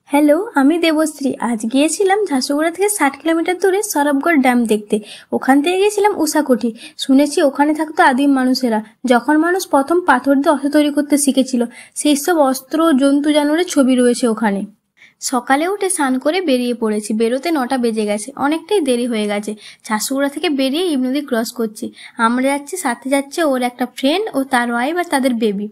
Hello, আমি দেবশ্রী। আজ গিয়েছিলাম ঝারসুগুড়া থেকে 60 কিলোমিটার দূরে সরবগড় ড্যাম দেখতে। ওখান থেকে গিয়েছিলাম উষাকুঠি। শুনেছি ওখানে থাকতো আদিম মানুষেরা, যখন মানুষ প্রথম পাথর দিয়ে অস্ত্র তৈরি করতে শিখেছিল। সেই সব অস্ত্র, জন্তু জানোয়ারের ছবি রয়েছে ওখানে। সকালে উঠে স্নান করে বেরিয়ে পড়েছি। বেরোতে 9টা বেজে গেছে, অনেকটাই দেরি হয়ে গেছে। ঝারসুগুড়া থেকে বেরিয়ে ইবনদী ক্রস করছি। আমরা যাচ্ছি, সাথে যাচ্ছে ওর একটা ফ্রেন্ড ও তার ওয়াইফ আর তাদের বেবি।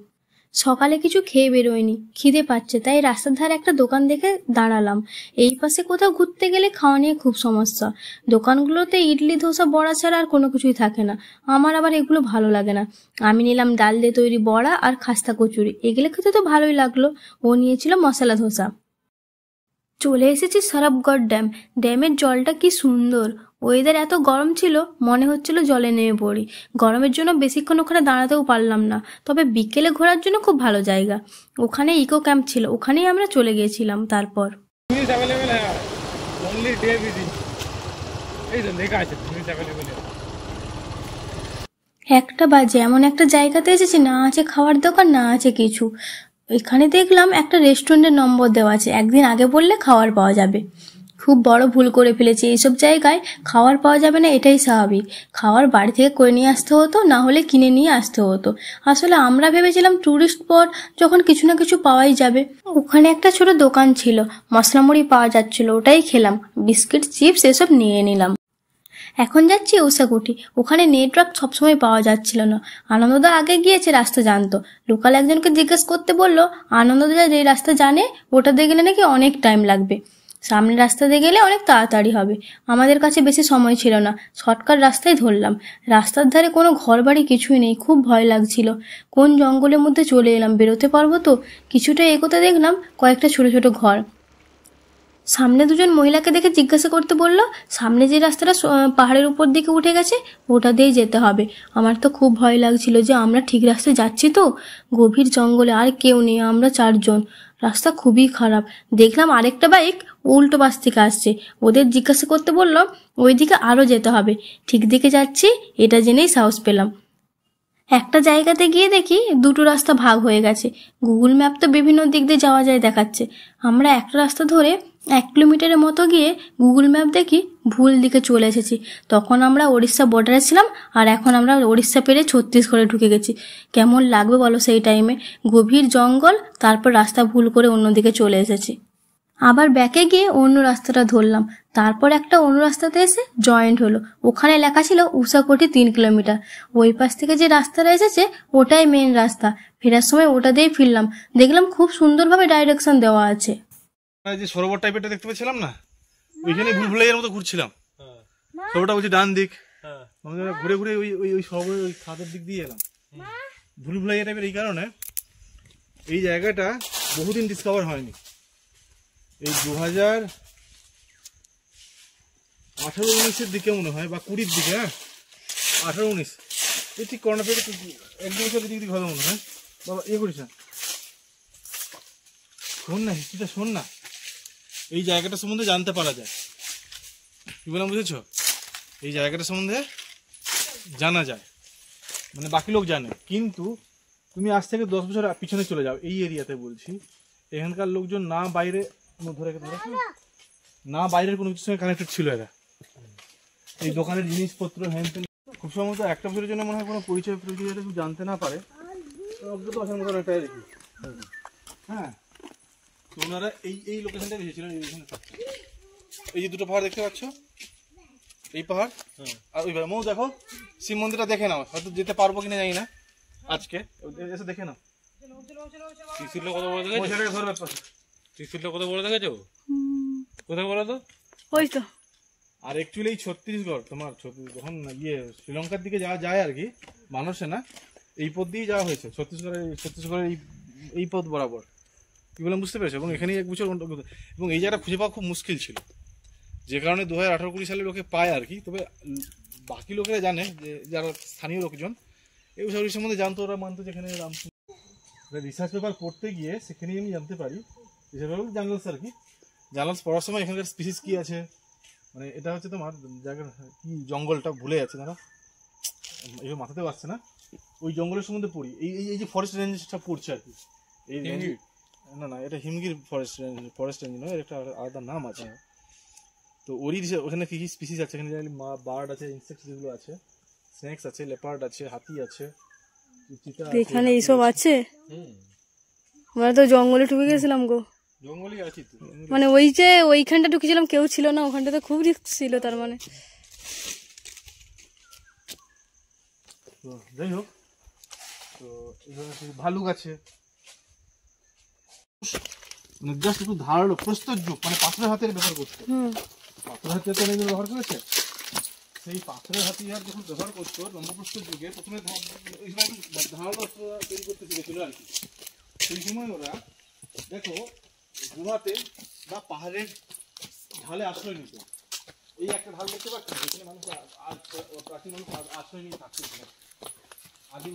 সকালে কিছু খেয়ে বেরোয়নি, খিদে পাচ্ছে, তাই রাস্তার ধারে একটা দোকান দেখে দাঁড়ালাম। এই পাশে কোথাও ঘুরতে গেলে খাওয়া নিয়ে খুব সমস্যা। দোকানগুলোতে ইডলি, ধোসা, বড়া ছাড়া আর কোনো কিছুই থাকে না। আমার আবার এগুলো ভালো লাগে না। আমি নিলাম ডাল দিয়ে তৈরি বড়া আর খাস্তা কচুরি। এগুলো খেতে তো ভালোই লাগলো। ও নিয়েছিল মশলা ধোসা। চলে এসেছি সরবগড় ড্যাম। ড্যামের জলটা কি সুন্দর। ওয়েদার এত গরম ছিল, মনে হচ্ছিল জলে নেমে পড়ি। গরমের জন্য বেশিক্ষণ ওখানে দাঁড়াতেও পারলাম না, তবে বিকেলে ঘোরার জন্য খুব ভালো জায়গা। ওখানে ইকো ক্যাম্প ছিল, ওখানেই আমরা চলে গিয়েছিলাম। তারপর একটা বাজে এমন একটা জায়গাতে এসেছি, না আছে খাওয়ার দোকান, না আছে কিছু। এখানে দেখলাম একটা রেস্টুরেন্টের নম্বর দেওয়া আছে, একদিন আগে বললে খাবার পাওয়া যাবে। খুব বড় ভুল করে ফেলেছি। এইসব জায়গায় খাবার পাওয়া যাবে না, এটাই স্বাভাবিক। খাবার বাড়ি থেকে করে নিয়ে আসতে হতো, না হলে কিনে নিয়ে আসতে হতো। আসলে আমরা ভেবেছিলাম ট্যুরিস্ট স্পট, যখন কিছু না কিছু পাওয়াই যাবে। ওখানে একটা ছোট দোকান ছিল, মশলা মুড়ি পাওয়া যাচ্ছিল, ওটাই খেলাম। বিস্কিট, চিপস এসব নিয়ে নিলাম। এখন যাচ্ছি উষাকুঠি। ওখানে নেটওয়ার্ক সবসময় পাওয়া যাচ্ছিল না। আনন্দদা আগে গিয়েছে, রাস্তা জানতো। লোকাল একজনকে জিজ্ঞেস করতে বললো, আনন্দদা যে রাস্তা জানে ওটা দিয়ে গেলে নাকি অনেক টাইম লাগবে, সামনের রাস্তা দিয়ে গেলে অনেক তাড়াতাড়ি হবে। আমাদের কাছে বেশি সময় ছিল না, শর্টকাট রাস্তায় ধরলাম। রাস্তার ধারে কোনো ঘর বাড়ি কিছুই নেই, খুব ভয় লাগছিল। কোন জঙ্গলের মধ্যে চলে এলাম, বেরোতে পারবো তো? কিছুটা এগোতে দেখলাম কয়েকটা ছোট ছোট ঘর। সামনে দুজন মহিলাকে দেখে জিজ্ঞাসা করতে বলল, সামনে যে রাস্তাটা পাহাড়ের উপর দিকে উঠে গেছে, ওটা দিয়েই যেতে হবে। আমার তো খুব ভয় লাগছিল যে আমরা ঠিক রাস্তায় যাচ্ছি তো। গভীর জঙ্গলে, আর কেউ নেই, আমরা 4জন। রাস্তা খুবই খারাপ। দেখলাম আরেকটা বাইক উল্টো পাশ থেকে আসছে। ওদের জিজ্ঞাসা করতে বলল, ওই দিকে আরও যেতে হবে। ঠিক দিকে যাচ্ছি, এটা জেনেই সাহস পেলাম। একটা জায়গাতে গিয়ে দেখি দুটো রাস্তা ভাগ হয়ে গেছে। গুগল ম্যাপ তো বিভিন্ন দিক দিয়ে যাওয়া যায় দেখাচ্ছে। আমরা একটা রাস্তা ধরে 1 কিলোমিটারের মতো গিয়ে গুগল ম্যাপ দেখি ভুল দিকে চলে এসেছি। তখন আমরা ওড়িশা বর্ডারে ছিলাম, আর এখন আমরা ওড়িশা পেরে ছত্তিশগড়ে ঢুকে গেছি। কেমন লাগবে বলো সেই টাইমে? গভীর জঙ্গল, তারপর রাস্তা ভুল করে অন্যদিকে চলে এসেছি। আবার ব্যাকে গিয়ে অন্য রাস্তাটা ধরলাম। তারপর একটা অন্য রাস্তাতে এসে জয়েন্ট হলো। ওখানে লেখা ছিল উষাকুঠি 3 কিলোমিটার। ওই পাশ থেকে যে রাস্তাটা এসেছে ওটাই মেন রাস্তা। ফেরার সময় ওটা দিয়েই ফিরলাম। দেখলাম খুব সুন্দরভাবে ডাইরেকশন দেওয়া আছে। যে সরোবর টাইপের দেখতে পেয়েছিলাম না, ওইখানে ভুলভুলাইয়ের মতো ঘুরছিলাম। সরোবরটা বলছি ডান দিক, ঘুরে ঘুরে ওই ওই ওই সরোবরের ওই খাদের দিক দিয়ে এলাম। ভুলভুলাইয়া টাইপের এই কারণে এই জায়গাটা বহুদিন ডিসকভার হয়নি। এই 2018-19 দিকে মনে হয়, বা 20 দিকে। হ্যাঁ, 18-19 এই ঠিক করোনা পেরিয়ে 1-2 বছর দিক হবে মনে হয়। বাবা ইয়ে করিস না, শোন না, হিস্ট্রিটা শোন না। এই জায়গাটা সম্বন্ধে জানতে পারা যায়, কি বললাম বুঝেছ? এই জায়গাটা সম্বন্ধে জানা যায়, মানে বাকি লোক জানে। কিন্তু তুমি আজ থেকে 10 বছর পিছনে চলে যাও, এই এরিয়াতে বলছি, এখানকার লোকজন না বাইরে না বাইরের কোনো কিছুর সঙ্গে কানেক্টেড ছিল। এরা এই দোকানের জিনিসপত্র হ্যান খুব সম্ভবত 1 বছরের জন্য মনে হয় কোনো পরিচয় জানতে না পারে। হ্যাঁ, তো ওনারা এই লোকেশনটা এসেছিলেন। এই যে দুটো পাহাড় দেখতে পাচ্ছ, এই পাহাড় আর ওই পাহাড়। মৌ দেখো, শিব মন্দিরটা দেখে নাও, হয়তো যেতে পারবো কিনা জানি না আজকে, এসে দেখে নাও। ত্রিশূলটা কত বড় দেখেছো? ত্রিশূলটা কত বড় দেখেছো? কোথায় বলো তো? ওই তো। আর অ্যাকচুয়ালি এই ছত্তিশগড়, তোমার যখন শ্রীলঙ্কার দিকে যাওয়া যায় আর কি, মানুষে না, এই পথ দিয়েই যাওয়া হয়েছে। ছত্তিশগড়ের এই পথ বরাবর, কি বললাম বুঝতে পেরেছো? এবং এখানেই 1 বছর, এবং এই জায়গাটা খুঁজে পাওয়া খুব মুশকিল ছিল, যে কারণে 2018-20 সালে লোকে পায় আর কি। তবে বাকি লোকেরা জানে, যে যারা স্থানীয় লোকজন এই বিষয় সম্বন্ধে জানতো, ওরা মানতো যেখানে রিসার্চ পেপার পড়তে গিয়ে সেখানেই আমি জানতে পারি। রিসার্চ পেপার জার্নালস আর কি, জার্নালস পড়ার সময় এখানকার স্পিসিস কী আছে, মানে এটা হচ্ছে তোমার জায়গার কি জঙ্গলটা ভুলে যাচ্ছে না, এগুলো মাথাতেও আসছে না। ওই জঙ্গলের সম্বন্ধে পড়ি, এই যে ফরেস্ট রেঞ্জটা পড়ছে আর কি। এই রেঞ্জ না না, এটা হিমগির ফরেস্ট রেঞ্জ নয়, একটা আলাদা নাম আছে। তো ওরই ওখানে কি কি স্পিসিস আছে, এখানে বার্ড আছে, ইনসেক্ট যেগুলো আছে, স্নেকস আছে, লেপার্ড আছে, হাতি আছে, চিতা আছে। এখানে এইসব আছে? আমরা তো জঙ্গলে ঢুকে গেছিলাম গো। জঙ্গলই আছি তো। মানে ওই যে ওইখানটা ঢুকেছিলাম, কেউ ছিল না, ওখানটা তো খুব রিস্ক ছিল তার মানে। তো যাই হোক, তো এখানে ভালুক আছে, মানে জাস্ট একটু ধারালো প্রস্তর যুগ, মানে পাথরের হাতের ব্যবহার করতো। পাথরের হাতিয়ার তো ব্যবহার করেছে, সেই পাথরের হাতিয়ার যখন ব্যবহার করতো ব্রহ্মপুত্র যুগে, প্রথমে ধারালো অস্ত্র তৈরি করতে শিখেছিল আর কি। সেই সময় ওরা দেখো গুহাতে বা পাহাড়ের ঢালে আশ্রয় নিত। এই একটা ঢাল দেখতে পাচ্ছি, যেখানে মানুষ প্রাচীন মানুষ আশ্রয় নিয়ে থাকতেছিল। আদিম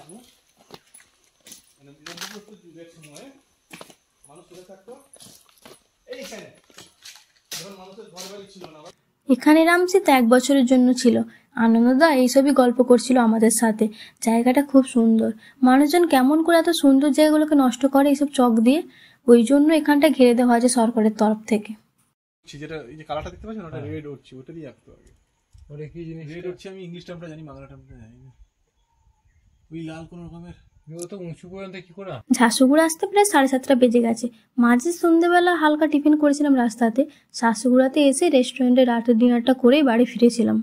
মানুষ মানে ব্রহ্মপুত্র যুগের সময় মানুষ কোথায় থাকতো? এইখানে। যখন মানুষের ঘর বাড়ি ছিল না। এখানে রামসীতা 1 বছরের জন্য ছিল। আনন্দদা এইসবই গল্প করছিল আমাদের সাথে। জায়গাটা খুব সুন্দর। মানুষজন কেমন করে এত সুন্দর জায়গাগুলোকে নষ্ট করে এইসব চক দিয়ে, ওই জন্য এখানটা ঘিরে দেওয়া হয়েছে সরকারের তরফ থেকে। যেটা এই যে কালারটা দেখতে পাচ্ছেন, ওটা রেড উঠছে, ওটা দিয়ে আঁকতে হবে। ওটা কি জিনিস? রেড উঠছে, আমি ইংলিশ টার্মটা জানি, বাংলা টার্মটা জানি না। ওই লাল কোন রকমের ও তো উঁচু পর্যন্ত কি করে? ঝাঁসুগুড়া আসতে প্রায় 7:30 বেজে গেছে। মাঝে সন্ধ্যেবেলা হালকা টিফিন করেছিলাম রাস্তাতে। ঝাঁসুগুড়াতে এসে রেস্টুরেন্টে রাতের ডিনারটা করেই বাড়ি ফিরেছিলাম।